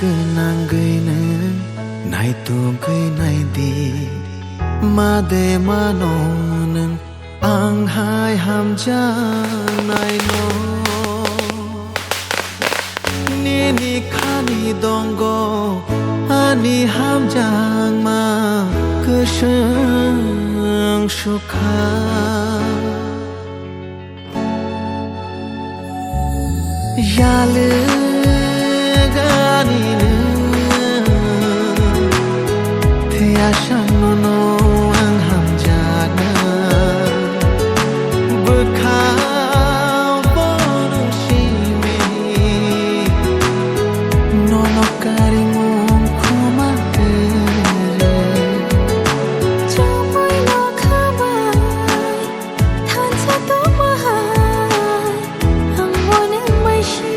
गोनांगैनो नायथ' गैनायदि मादे मानो नों आंहाय हामजानाय नि खानि दंग आनि हामजां मा गोसों सुखा यालो गानिनो थैया सांनो आं हामजाना बोखाव बोनो सिमे ननकारि मुं खोमादो Jamai no khabai thansa to mahai ang waneng mai shi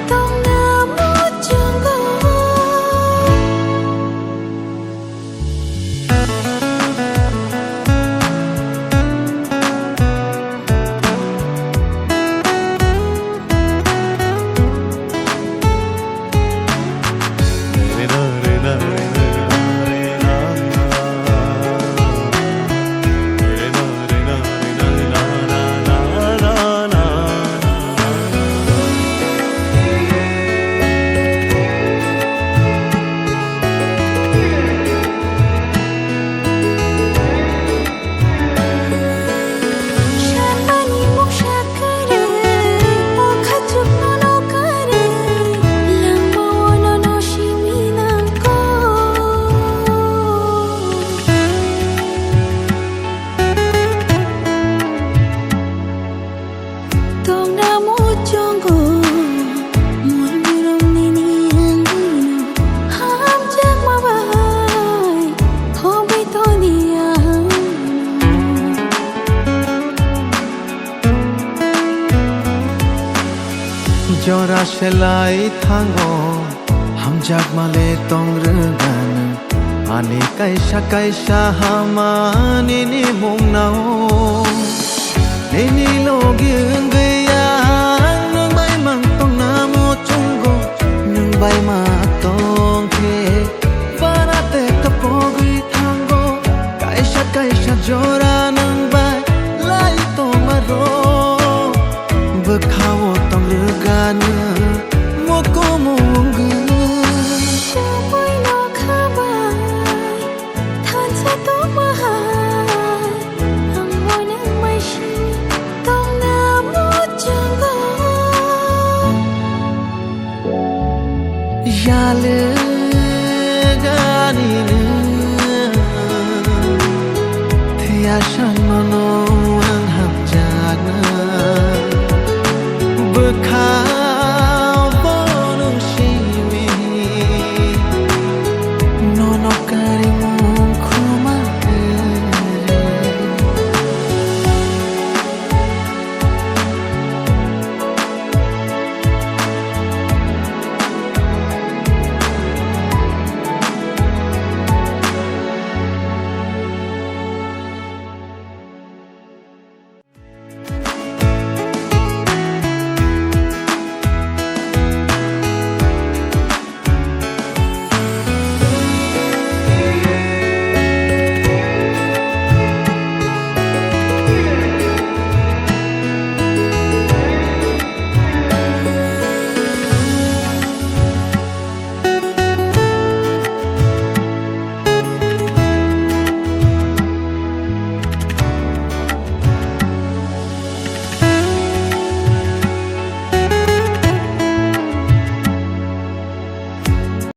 tong na mo jungo जरा सेलाई थांगो हमजाक माले तंग्रगान आने कायसा हामानि नि मुंनाव नेनि लोगिं गैया नों बाय मान तंना मो चुंगो नों बाय मा